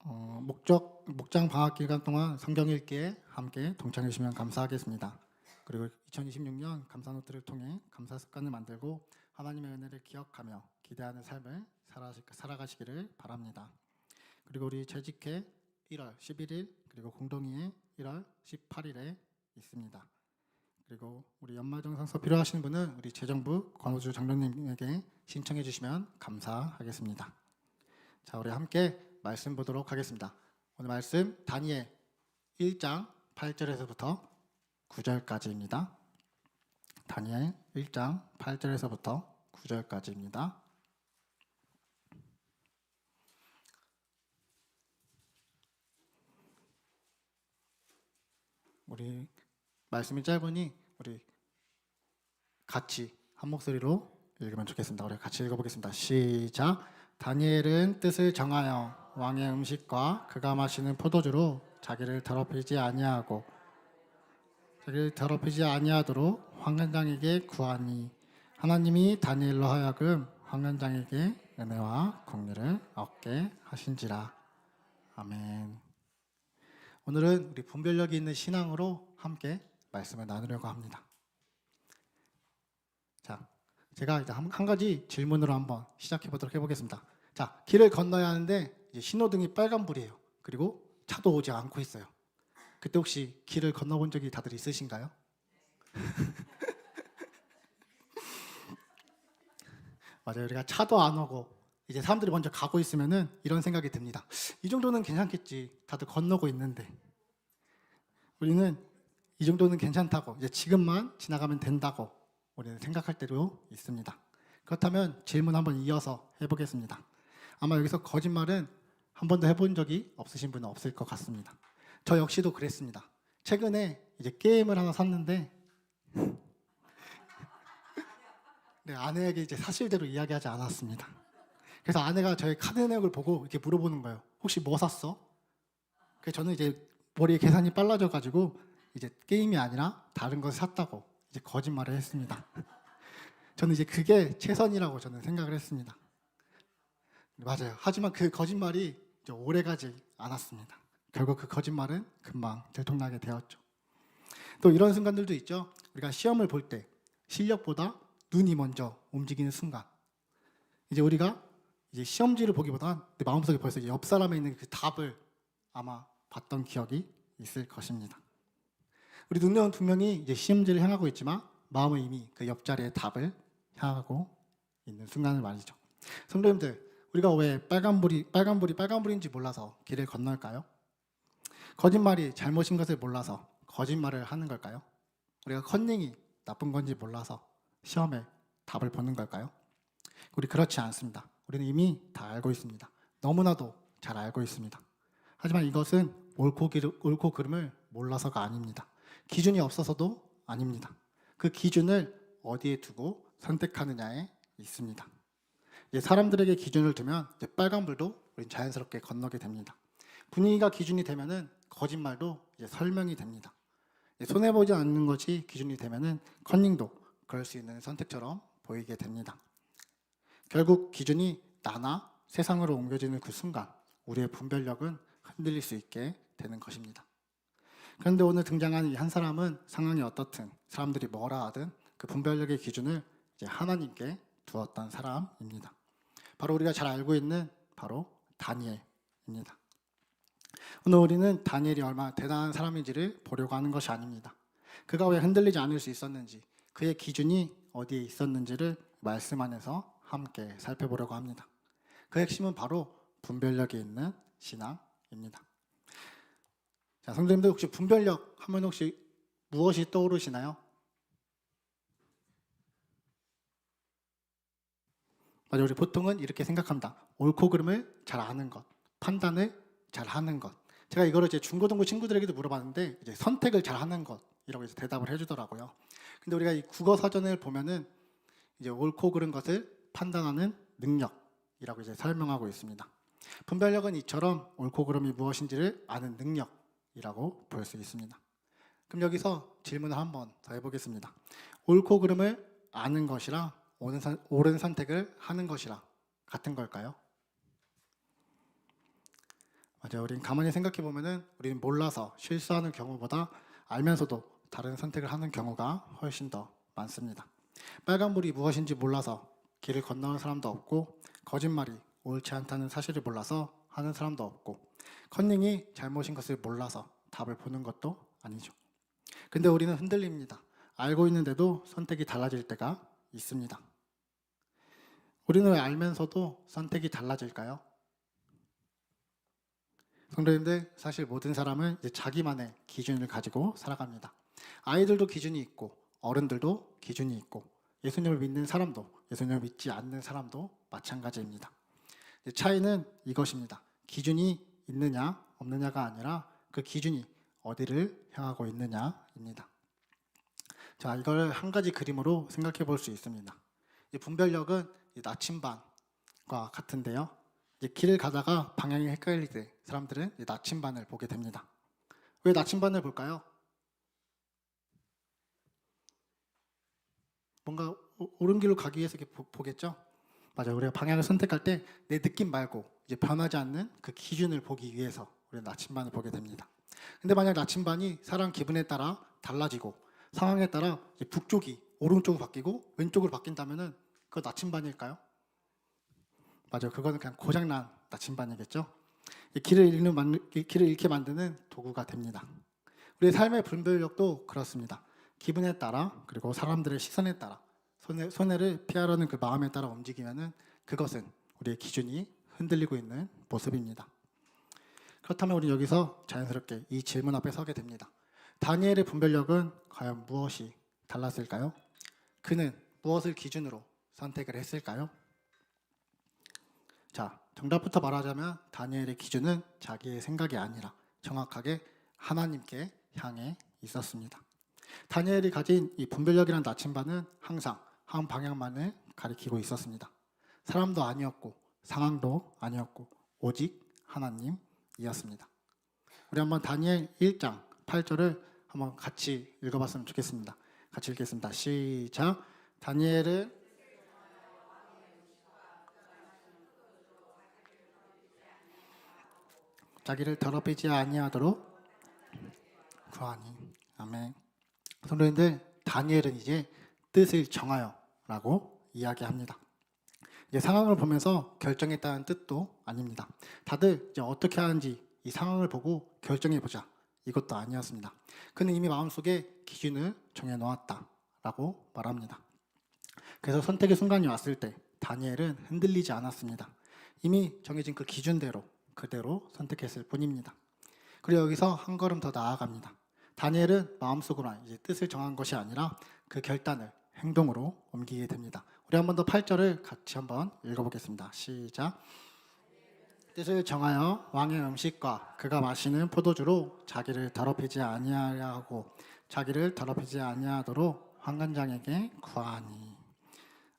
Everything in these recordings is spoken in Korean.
목장 방학 기간 동안 성경 읽기에 함께 동참해 주시면 감사하겠습니다. 그리고 2026년 감사 노트를 통해 감사 습관을 만들고 하나님의 은혜를 기억하며 기대하는 삶을 살아가시기를 바랍니다. 그리고 우리 재직회 1월 11일 그리고 공동의회 1월 18일에 있습니다. 그리고 우리 연말정산서 필요하신 분은 우리 재정부 권호주 장로님에게 신청해 주시면 감사하겠습니다. 자, 우리 함께 말씀 보도록 하겠습니다. 오늘 말씀 다니엘 1장 8절에서부터 9절까지입니다. 다니엘 1장 8절에서부터 9절까지입니다. 우리 말씀이 짧으니 우리 같이 한 목소리로 읽으면 좋겠습니다. 우리 같이 읽어보겠습니다. 시작. 다니엘은 뜻을 정하여 왕의 음식과 그가 마시는 포도주로 자기를 더럽히지 아니하도록 황관장에게 구하니 하나님이 다니엘로 하여금 황관장에게 은혜와 공리를 얻게 하신지라. 아멘. 오늘은 우리 분별력이 있는 신앙으로 함께 말씀을 나누려고 합니다. 자, 제가 이제 한 가지 질문으로 한번 시작해 보도록 해보겠습니다. 자, 길을 건너야 하는데 이제 신호등이 빨간불이에요. 그리고 차도 오지 않고 있어요. 그때 혹시 길을 건너본 적이 다들 있으신가요? 맞아요. 우리가 차도 안 오고 이제 사람들이 먼저 가고 있으면은 이런 생각이 듭니다. 이 정도는 괜찮겠지. 다들 건너고 있는데 우리는 이 정도는 괜찮다고, 이제 지금만 지나가면 된다고 우리는 생각할 때도 있습니다. 그렇다면 질문 한번 이어서 해보겠습니다. 아마 여기서 거짓말은 한 번도 해본 적이 없으신 분은 없을 것 같습니다. 저 역시도 그랬습니다. 최근에 이제 게임을 하나 샀는데 네, 아내에게 이제 사실대로 이야기하지 않았습니다. 그래서 아내가 저의 카드 내역을 보고 이렇게 물어보는 거예요. 혹시 뭐 샀어? 그래서 저는 이제 머리에 계산이 빨라져가지고 이제 게임이 아니라 다른 것을 샀다고 이제 거짓말을 했습니다. 저는 이제 그게 최선이라고 저는 생각을 했습니다. 맞아요. 하지만 그 거짓말이 이제 오래가지 않았습니다. 결국 그 거짓말은 금방 들통나게 되었죠. 또 이런 순간들도 있죠. 우리가 시험을 볼 때 실력보다 눈이 먼저 움직이는 순간, 이제 우리가 이제 시험지를 보기보단 내 마음속에 벌써 옆 사람에 있는 그 답을 아마 봤던 기억이 있을 것입니다. 우리 눈여운 두 명이 이제 시험지를 향하고 있지만 마음은 이미 그 옆자리의 답을 향하고 있는 순간을 말이죠. 성도님들, 우리가 왜 빨간불인지 몰라서 길을 건널까요? 거짓말이 잘못인 것을 몰라서 거짓말을 하는 걸까요? 우리가 컨닝이 나쁜 건지 몰라서 시험에 답을 보는 걸까요? 우리 그렇지 않습니다. 우리는 이미 다 알고 있습니다. 너무나도 잘 알고 있습니다. 하지만 이것은 옳고 그름을 몰라서가 아닙니다. 기준이 없어서도 아닙니다. 그 기준을 어디에 두고 선택하느냐에 있습니다. 사람들에게 기준을 두면 빨간불도 우린 자연스럽게 건너게 됩니다. 분위기가 기준이 되면은 거짓말도 이제 설명이 됩니다. 손해보지 않는 것이 기준이 되면은 컨닝도 그럴 수 있는 선택처럼 보이게 됩니다. 결국 기준이 나나 세상으로 옮겨지는 그 순간 우리의 분별력은 흔들릴 수 있게 되는 것입니다. 그런데 오늘 등장한 이 한 사람은 상황이 어떻든 사람들이 뭐라 하든 그 분별력의 기준을 이제 하나님께 두었던 사람입니다. 바로 우리가 잘 알고 있는 바로 다니엘입니다. 오늘 우리는 다니엘이 얼마나 대단한 사람인지를 보려고 하는 것이 아닙니다. 그가 왜 흔들리지 않을 수 있었는지, 그의 기준이 어디에 있었는지를 말씀 안에서 함께 살펴보려고 합니다. 그 핵심은 바로 분별력이 있는 신앙입니다. 자, 성도님들 혹시 분별력 하면 혹시 무엇이 떠오르시나요? 맞아요. 우리 보통은 이렇게 생각합니다. 옳고 그름을 잘 아는 것, 판단을 잘 하는 것. 제가 이거를 이제 중고등부 친구들에게도 물어봤는데 이제 선택을 잘 하는 것이라고 이제 대답을 해주더라고요. 근데 우리가 이 국어 사전을 보면은 이제 옳고 그른 것을 판단하는 능력이라고 이제 설명하고 있습니다. 분별력은 이처럼 옳고 그름이 무엇인지를 아는 능력이라고 볼 수 있습니다. 그럼 여기서 질문을 한번 더 해보겠습니다. 옳고 그름을 아는 것이랑 옳은 선택을 하는 것이랑 같은 걸까요? 맞아요. 우린 가만히 생각해 보면은 우리는 몰라서 실수하는 경우보다 알면서도 다른 선택을 하는 경우가 훨씬 더 많습니다. 빨간불이 무엇인지 몰라서 길을 건너는 사람도 없고, 거짓말이 옳지 않다는 사실을 몰라서 하는 사람도 없고, 컨닝이 잘못인 것을 몰라서 답을 보는 것도 아니죠. 근데 우리는 흔들립니다. 알고 있는데도 선택이 달라질 때가 있습니다. 우리는 왜 알면서도 선택이 달라질까요? 성도님들, 사실 모든 사람은 이제 자기만의 기준을 가지고 살아갑니다. 아이들도 기준이 있고, 어른들도 기준이 있고, 예수님을 믿는 사람도, 예수님을 믿지 않는 사람도 마찬가지입니다. 차이는 이것입니다. 기준이 있느냐 없느냐가 아니라 그 기준이 어디를 향하고 있느냐입니다. 자, 이걸 한 가지 그림으로 생각해 볼 수 있습니다. 분별력은 나침반과 같은데요. 길을 가다가 방향이 헷갈릴 때 사람들은 나침반을 보게 됩니다. 왜 나침반을 볼까요? 뭔가 옳은 길로 가기 위해서 이렇게 보겠죠? 맞아요. 우리가 방향을 선택할 때 내 느낌 말고 이제 변하지 않는 그 기준을 보기 위해서 우리는 나침반을 보게 됩니다. 근데 만약 나침반이 사람 기분에 따라 달라지고 상황에 따라 북쪽이 오른쪽으로 바뀌고 왼쪽으로 바뀐다면은 그거 나침반일까요? 맞아요. 그거는 그냥 고장난 나침반이겠죠. 길을 잃게 만드는 도구가 됩니다. 우리의 삶의 분별력도 그렇습니다. 기분에 따라 그리고 사람들의 시선에 따라 손해를 피하려는 그 마음에 따라 움직이면은 그것은 우리의 기준이 흔들리고 있는 모습입니다. 그렇다면 우리 여기서 자연스럽게 이 질문 앞에 서게 됩니다. 다니엘의 분별력은 과연 무엇이 달랐을까요? 그는 무엇을 기준으로 선택을 했을까요? 자, 정답부터 말하자면 다니엘의 기준은 자기의 생각이 아니라 정확하게 하나님께 향해 있었습니다. 다니엘이 가진 이 분별력이란 나침반은 항상 한 방향만을 가리키고 있었습니다. 사람도 아니었고 상황도 아니었고 오직 하나님이었습니다. 우리 한번 다니엘 1장 8절을 한번 같이 읽어봤으면 좋겠습니다. 같이 읽겠습니다. 시작. 다니엘은 자기를 더럽히지 아니하도록 구하니. 아멘. 성도님들, 다니엘은 이제 뜻을 정하여라고 이야기합니다. 이제 상황을 보면서 결정했다는 뜻도 아닙니다. 다들 이제 어떻게 하는지 이 상황을 보고 결정해 보자, 이것도 아니었습니다. 그는 이미 마음속에 기준을 정해 놓았다라고 말합니다. 그래서 선택의 순간이 왔을 때 다니엘은 흔들리지 않았습니다. 이미 정해진 그 기준대로 그대로 선택했을 뿐입니다. 그리고 여기서 한 걸음 더 나아갑니다. 다니엘은 마음속으로 이제 뜻을 정한 것이 아니라 그 결단을 행동으로 옮기게 됩니다. 우리 한 번 더 8절을 같이 한번 읽어보겠습니다. 시작. 뜻을 정하여 왕의 음식과 그가 마시는 포도주로 자기를 더럽히지 아니하려 하고 자기를 더럽히지 아니하도록 환관장에게 구하니.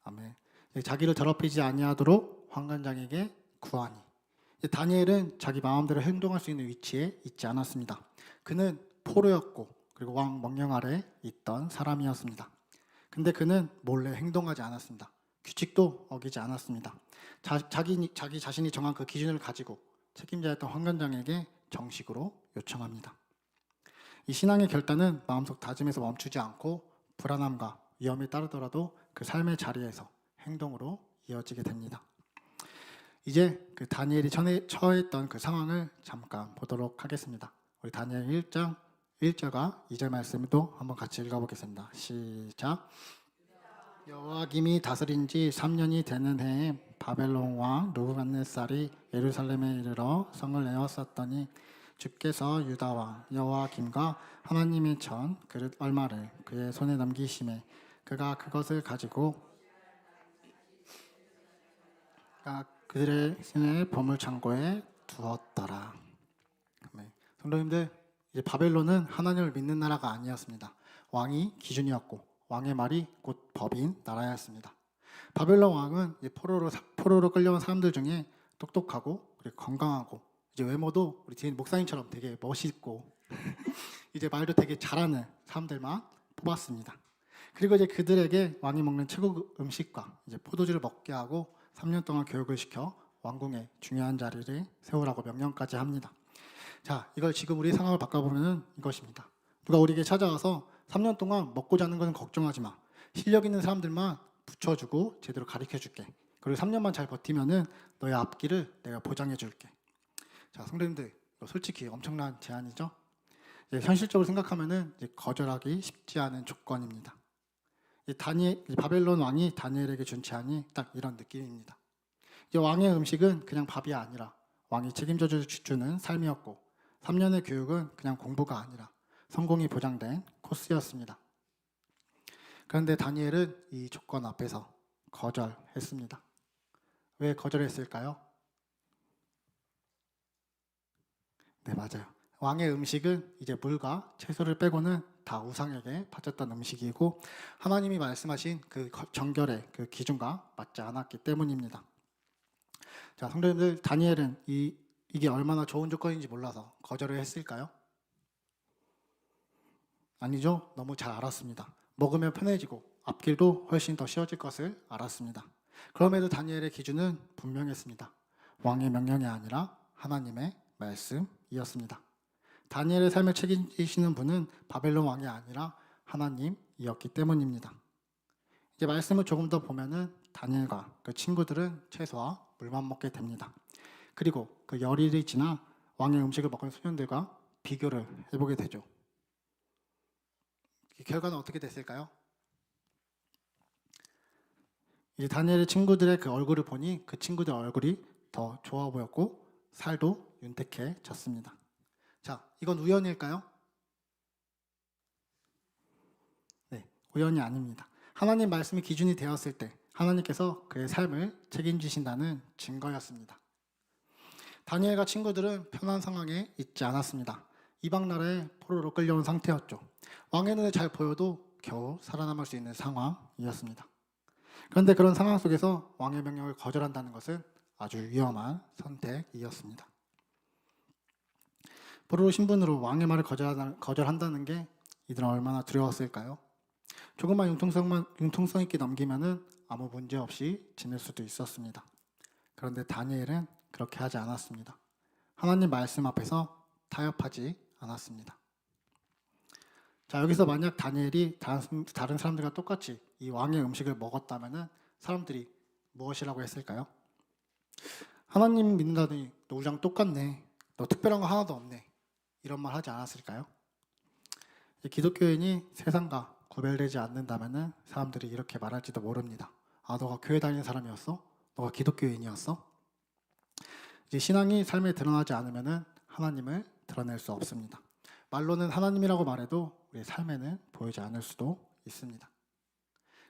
아멘. 자기를 더럽히지 아니하도록 환관장에게 구하니. 다니엘은 자기 마음대로 행동할 수 있는 위치에 있지 않았습니다. 그는 포로였고 그리고 왕 명령 아래 있던 사람이었습니다. 근데 그는 몰래 행동하지 않았습니다. 규칙도 어기지 않았습니다. 자기 자신이 정한 그 기준을 가지고 책임자였던 환관장에게 정식으로 요청합니다. 이 신앙의 결단은 마음속 다짐에서 멈추지 않고 불안함과 위험이 따르더라도 그 삶의 자리에서 행동으로 이어지게 됩니다. 이제 그 다니엘이 처했던 그 상황을 잠깐 보도록 하겠습니다. 우리 다니엘 1장 1절과 2절 말씀도 한번 같이 읽어보겠습니다. 시작. 여호야김이 다스린 지 3년이 되는 해에 바벨론 왕 느부갓네살이 예루살렘에 이르러 성을 내었었더니 주께서 유다 왕 여호야김과 하나님의 전 그릇 얼마를 그의 손에 넘기심에 그가 그것을 가지고 그들의 신의 보물 창고에 두었더라. 성도님들, 이제 바벨론은 하나님을 믿는 나라가 아니었습니다. 왕이 기준이었고 왕의 말이 곧 법인 나라였습니다. 바벨론 왕은 포로로 끌려온 사람들 중에 똑똑하고 그리고 건강하고 이제 외모도 우리 뒤에 목사님처럼 되게 멋있고 이제 말도 되게 잘하는 사람들만 뽑았습니다. 그리고 이제 그들에게 왕이 먹는 최고 음식과 이제 포도주를 먹게 하고 3년 동안 교육을 시켜 왕궁의 중요한 자리를 세우라고 명령까지 합니다. 자, 이걸 지금 우리 상황을 바꿔보면 이것입니다. 누가 우리에게 찾아와서 3년 동안 먹고 자는 것은 걱정하지 마. 실력 있는 사람들만 붙여주고 제대로 가르쳐줄게. 그리고 3년만 잘 버티면은 너의 앞길을 내가 보장해줄게. 자, 성도님들, 이거 솔직히 엄청난 제안이죠? 이제 현실적으로 생각하면은 이제 거절하기 쉽지 않은 조건입니다. 이 바벨론 왕이 다니엘에게 준 제안이 딱 이런 느낌입니다. 이 왕의 음식은 그냥 밥이 아니라 왕이 책임져 주는 삶이었고 3년의 교육은 그냥 공부가 아니라 성공이 보장된 코스였습니다. 그런데 다니엘은 이 조건 앞에서 거절했습니다. 왜 거절했을까요? 네, 맞아요. 왕의 음식은 이제 물과 채소를 빼고는 다 우상에게 바쳤던 음식이고 하나님이 말씀하신 그 정결의 그 기준과 맞지 않았기 때문입니다. 자, 성도님들, 다니엘은 이게 얼마나 좋은 조건인지 몰라서 거절을 했을까요? 아니죠. 너무 잘 알았습니다. 먹으면 편해지고 앞길도 훨씬 더 쉬워질 것을 알았습니다. 그럼에도 다니엘의 기준은 분명했습니다. 왕의 명령이 아니라 하나님의 말씀이었습니다. 다니엘의 삶을 책임지시는 분은 바벨론 왕이 아니라 하나님이었기 때문입니다. 이제 말씀을 조금 더 보면은 다니엘과 그 친구들은 채소와 물만 먹게 됩니다. 그리고 그 열흘이 지나 왕의 음식을 먹은 소년들과 비교를 해보게 되죠. 이 결과는 어떻게 됐을까요? 이제 다니엘의 친구들의 그 얼굴을 보니 그 친구들 얼굴이 더 좋아 보였고 살도 윤택해졌습니다. 자, 이건 우연일까요? 네, 우연이 아닙니다. 하나님 말씀이 기준이 되었을 때 하나님께서 그의 삶을 책임지신다는 증거였습니다. 다니엘과 친구들은 편한 상황에 있지 않았습니다. 이방 나라에 포로로 끌려온 상태였죠. 왕의 눈에 잘 보여도 겨우 살아남을 수 있는 상황이었습니다. 그런데 그런 상황 속에서 왕의 명령을 거절한다는 것은 아주 위험한 선택이었습니다. 포로 신분으로 왕의 말을 거절한다는 게 이들은 얼마나 두려웠을까요? 조금만 융통성 있게 넘기면은 아무 문제 없이 지낼 수도 있었습니다. 그런데 다니엘은 그렇게 하지 않았습니다. 하나님 말씀 앞에서 타협하지 않았습니다. 자, 여기서 만약 다니엘이 다른 사람들과 똑같이 이 왕의 음식을 먹었다면은 사람들이 무엇이라고 했을까요? 하나님 믿는다더니 너 우리랑 똑같네. 너 특별한 거 하나도 없네. 이런 말 하지 않았을까요? 기독교인이 세상과 구별되지 않는다면은 사람들이 이렇게 말할지도 모릅니다. 아, 너가 교회 다니는 사람이었어? 너가 기독교인이었어? 이제 신앙이 삶에 드러나지 않으면은 하나님을 드러낼 수 없습니다. 말로는 하나님이라고 말해도 우리의 삶에는 보이지 않을 수도 있습니다.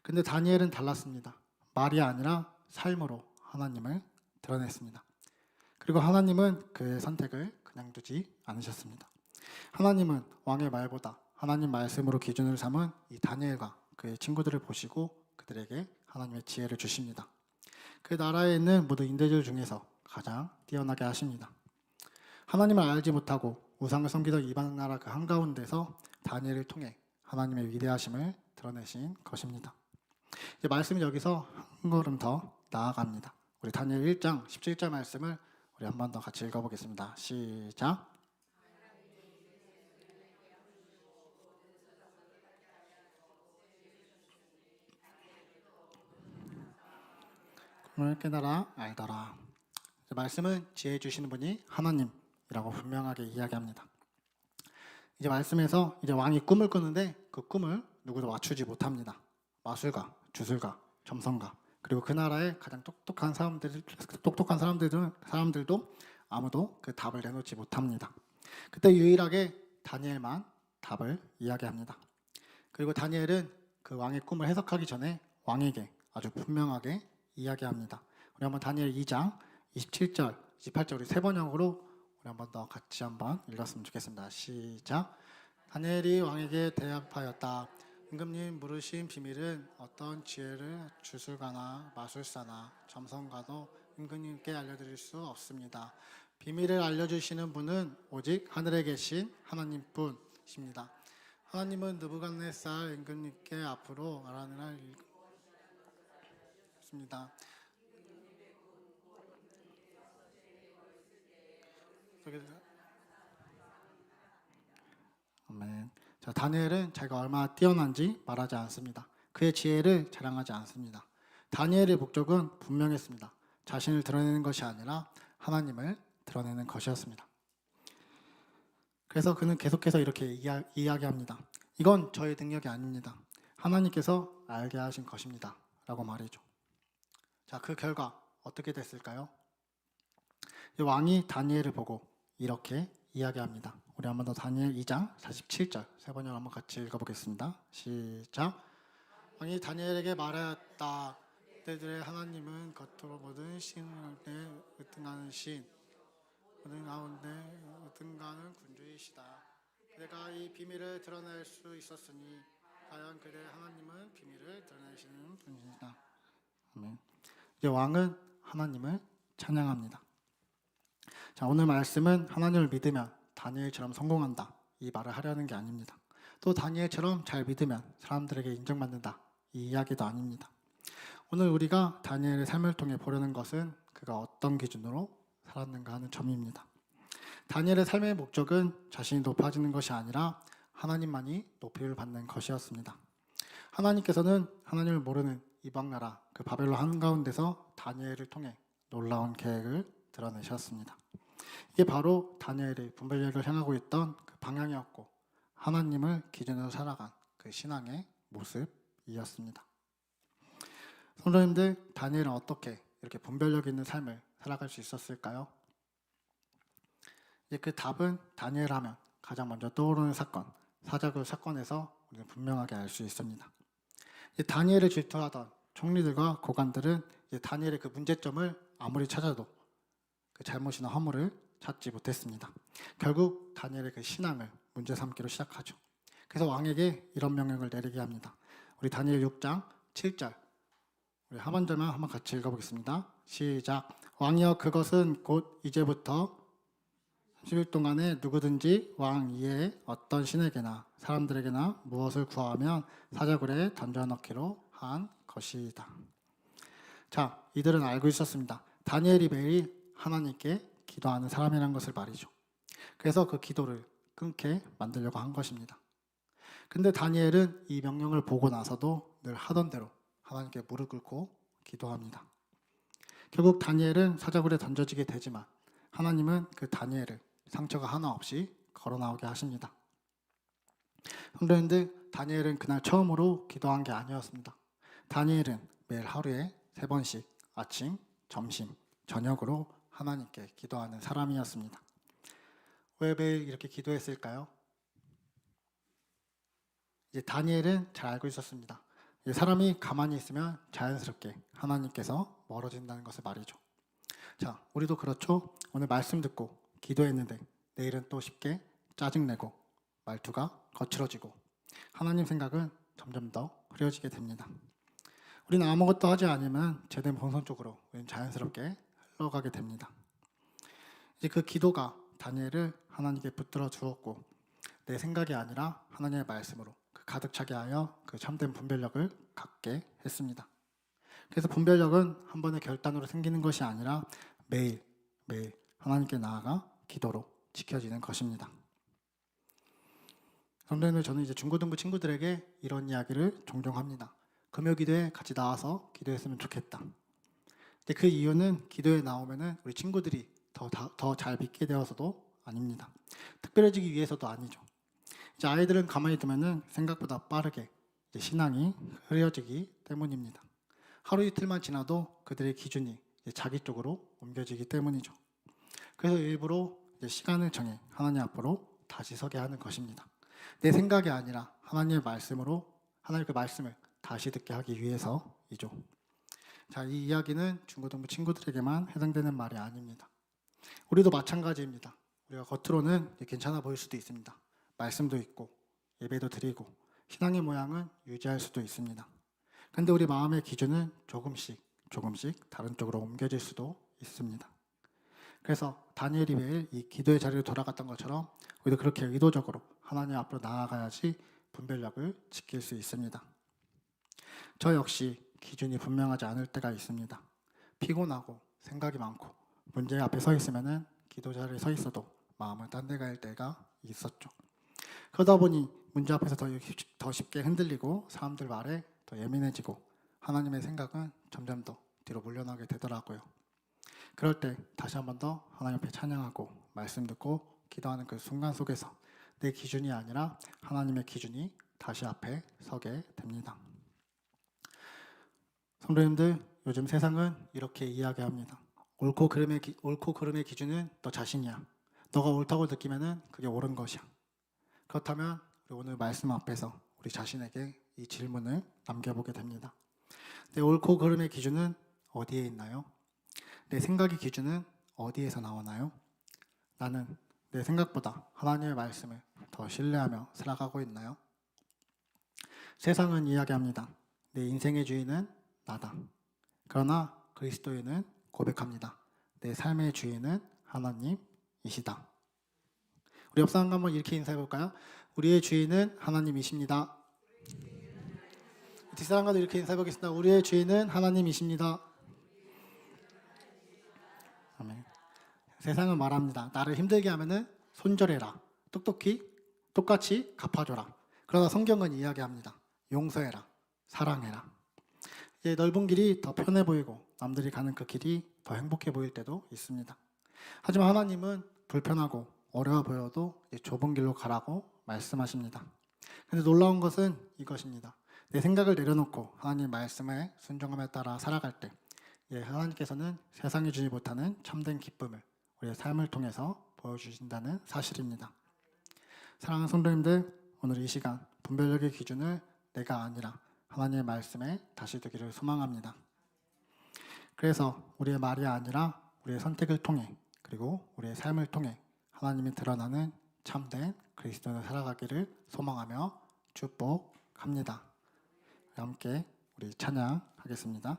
근데 다니엘은 달랐습니다. 말이 아니라 삶으로 하나님을 드러냈습니다. 그리고 하나님은 그의 선택을 그냥 두지 않으셨습니다. 하나님은 왕의 말보다 하나님 말씀으로 기준을 삼은 이 다니엘과 그의 친구들을 보시고 그들에게 하나님의 지혜를 주십니다. 그 나라에 있는 모든 인재들 중에서 가장 뛰어나게 하십니다. 하나님을 알지 못하고 우상을 섬기던 이방 나라 그 한가운데서 다니엘을 통해 하나님의 위대하심을 드러내신 것입니다. 이제 말씀이 여기서 한 걸음 더 나아갑니다. 우리 다니엘 1장 17절 말씀을 우리 한 번 더 같이 읽어보겠습니다. 시작. 꿈을 깨달아 알더라. 말씀은 지혜 주시는 분이 하나님이라고 분명하게 이야기합니다. 이제 말씀에서 이제 왕이 꿈을 꾸는데 그 꿈을 누구도 맞추지 못합니다. 마술가, 주술가, 점성가, 그리고 그 나라의 가장 똑똑한 사람들도 아무도 그 답을 내놓지 못합니다. 그때 유일하게 다니엘만 답을 이야기합니다. 그리고 다니엘은 그 왕의 꿈을 해석하기 전에 왕에게 아주 분명하게 이야기합니다. 우리 한번 다니엘 2장 27절, 28절 우리 세 번역으로 우리 한번 더 같이 한번 읽었으면 좋겠습니다. 시작. 다니엘이 왕에게 대답하였다. 임금님 물으신 비밀은 어떤 지혜를 주술가나 마술사나 점성가도 임금님께 알려드릴 수 없습니다. 비밀을 알려주시는 분은 오직 하늘에 계신 하나님뿐이십니다. 하나님은 느부갓네살 임금님께 앞으로 말하느라 있습니다. 아멘. 자, 다니엘은 자기가 얼마나 뛰어난지 말하지 않습니다. 그의 지혜를 자랑하지 않습니다. 다니엘의 목적은 분명했습니다. 자신을 드러내는 것이 아니라 하나님을 드러내는 것이었습니다. 그래서 그는 계속해서 이렇게 이야기합니다. 이건 저의 능력이 아닙니다. 하나님께서 알게 하신 것입니다. 라고 말이죠. 자, 그 결과 어떻게 됐을까요? 이 왕이 다니엘을 보고 이렇게 이야기합니다. 우리 한번 더 다니엘 2장 47절 세 번역 한번 같이 읽어보겠습니다. 시작. 왕이 다니엘에게 말하였다. 그들의 하나님은 겉으로 모든 신에 으뜸하는 신, 모든 가운데 으뜸가는 군주이시다. 그대가 이 비밀을 드러낼 수 있었으니 과연 그대 하나님은 비밀을 드러내시는 분이시다. 아멘. 이제 왕은 하나님을 찬양합니다. 자, 오늘 말씀은 하나님을 믿으면 다니엘처럼 성공한다 이 말을 하려는 게 아닙니다. 또 다니엘처럼 잘 믿으면 사람들에게 인정받는다 이 이야기도 아닙니다. 오늘 우리가 다니엘의 삶을 통해 보려는 것은 그가 어떤 기준으로 살았는가 하는 점입니다. 다니엘의 삶의 목적은 자신이 높아지는 것이 아니라 하나님만이 높이를 받는 것이었습니다. 하나님께서는 하나님을 모르는 이방 나라 그 바벨론 한가운데서 다니엘을 통해 놀라운 계획을 드러내셨습니다. 이게 바로 다니엘의 분별력을 향하고 있던 그 방향이었고 하나님을 기준으로 살아간 그 신앙의 모습이었습니다. 성도님들, 다니엘은 어떻게 이렇게 분별력 있는 삶을 살아갈 수 있었을까요? 이제 그 답은 다니엘 하면 가장 먼저 떠오르는 사건, 사자굴 사건에서 우리는 분명하게 알 수 있습니다. 이제 다니엘을 질투하던 총리들과 고관들은 이제 다니엘의 그 문제점을 아무리 찾아도 그 잘못이나 허물을 찾지 못했습니다. 결국 다니엘의 그 신앙을 문제 삼기로 시작하죠. 그래서 왕에게 이런 명령을 내리게 합니다. 우리 다니엘 6장 7절 우리 하반절만 한번 같이 읽어보겠습니다. 시작. 왕이여 그것은 곧 이제부터 30일 동안에 누구든지 왕 이외에 어떤 신에게나 사람들에게나 무엇을 구하면 사자굴에 던져넣기로 한 것이다. 자, 이들은 알고 있었습니다. 다니엘이 매일 하나님께 기도하는 사람이라는 것을 말이죠. 그래서 그 기도를 끊게 만들려고 한 것입니다. 근데 다니엘은 이 명령을 보고 나서도 늘 하던 대로 하나님께 무릎 꿇고 기도합니다. 결국 다니엘은 사자굴에 던져지게 되지만 하나님은 그 다니엘을 상처가 하나 없이 걸어 나오게 하십니다. 성도님들, 다니엘은 그날 처음으로 기도한 게 아니었습니다. 다니엘은 매일 하루에 3번씩 아침, 점심, 저녁으로 하나님께 기도하는 사람이었습니다. 왜 매일 이렇게 기도했을까요? 이제 다니엘은 잘 알고 있었습니다. 사람이 가만히 있으면 자연스럽게 하나님께서 멀어진다는 것을 말이죠. 자, 우리도 그렇죠. 오늘 말씀 듣고 기도했는데 내일은 또 쉽게 짜증내고 말투가 거칠어지고 하나님 생각은 점점 더 흐려지게 됩니다. 우리는 아무것도 하지 않으면 제된 본성 쪽으로 우리는 자연스럽게 흘러가게 됩니다. 이제 그 기도가 다니엘을 하나님께 붙들어 주었고 내 생각이 아니라 하나님의 말씀으로 가득 차게 하여 그 참된 분별력을 갖게 했습니다. 그래서 분별력은 한 번의 결단으로 생기는 것이 아니라 매일 하나님께 나아가 기도로 지켜지는 것입니다. 그런데 저는 이제 중고등부 친구들에게 이런 이야기를 종종 합니다. 금요 기도에 같이 나와서 기도했으면 좋겠다. 근데 그 이유는 기도에 나오면은 우리 친구들이 더 잘 믿게 되어서도 아닙니다. 특별해지기 위해서도 아니죠. 이제 아이들은 가만히 두면은 생각보다 빠르게 이제 신앙이 흐려지기 때문입니다. 하루 이틀만 지나도 그들의 기준이 이제 자기 쪽으로 옮겨지기 때문이죠. 그래서 일부러 이제 시간을 정해 하나님 앞으로 다시 서게 하는 것입니다. 내 생각이 아니라 하나님의 말씀으로 하나님의 그 말씀을 다시 듣게 하기 위해서이죠. 자, 이 이야기는 중고등부 친구들에게만 해당되는 말이 아닙니다. 우리도 마찬가지입니다. 우리가 겉으로는 괜찮아 보일 수도 있습니다. 말씀도 있고 예배도 드리고 신앙의 모양은 유지할 수도 있습니다. 근데 우리 마음의 기준은 조금씩 다른 쪽으로 옮겨질 수도 있습니다. 그래서 다니엘이 매일 이 기도의 자리로 돌아갔던 것처럼 우리도 그렇게 의도적으로 하나님 앞으로 나아가야지 분별력을 지킬 수 있습니다. 저 역시 기준이 분명하지 않을 때가 있습니다. 피곤하고 생각이 많고 문제 앞에 서 있으면은 기도 자리에 서 있어도 마음을 딴 데 갈 때가 있었죠. 그러다 보니 문제 앞에서 더 쉽게 흔들리고 사람들 말에 더 예민해지고 하나님의 생각은 점점 더 뒤로 물러나게 되더라고요. 그럴 때 다시 한 번 더 하나님 앞에 찬양하고 말씀 듣고 기도하는 그 순간 속에서 내 기준이 아니라 하나님의 기준이 다시 앞에 서게 됩니다. 성도님들, 요즘 세상은 이렇게 이야기합니다. 옳고 그름의 기준은 너 자신이야. 너가 옳다고 느끼면은 그게 옳은 것이야. 그렇다면 우리 오늘 말씀 앞에서 우리 자신에게 이 질문을 남겨보게 됩니다. 내 옳고 그름의 기준은 어디에 있나요? 내 생각의 기준은 어디에서 나오나요? 나는 내 생각보다 하나님의 말씀을 더 신뢰하며 살아가고 있나요? 세상은 이야기합니다. 내 인생의 주인은 나다. 그러나 그리스도인은 고백합니다. 내 삶의 주인은 하나님이시다. 우리 옆 사람과 한번 이렇게 인사해 볼까요? 우리의 주인은 하나님이십니다. 뒷사람과도 이렇게 인사해 보겠습니다. 우리의 주인은 하나님이십니다. 아멘. 세상은 말합니다. 나를 힘들게 하면은 손절해라. 똑같이 갚아줘라. 그러나 성경은 이야기합니다. 용서해라. 사랑해라. 이제 넓은 길이 더 편해 보이고 남들이 가는 그 길이 더 행복해 보일 때도 있습니다. 하지만 하나님은 불편하고 어려워 보여도 좁은 길로 가라고 말씀하십니다. 근데 놀라운 것은 이것입니다. 내 생각을 내려놓고 하나님 말씀에 순종함에 따라 살아갈 때 하나님께서는 세상이 주지 못하는 참된 기쁨을 우리의 삶을 통해서 보여주신다는 사실입니다. 사랑하는 성도님들, 오늘 이 시간 분별력의 기준을 내가 아니라 하나님의 말씀에 다시 두기를 소망합니다. 그래서 우리의 말이 아니라 우리의 선택을 통해 그리고 우리의 삶을 통해 하나님이 드러나는 참된 그리스도인을 살아가기를 소망하며 축복합니다. 함께 우리 찬양하겠습니다.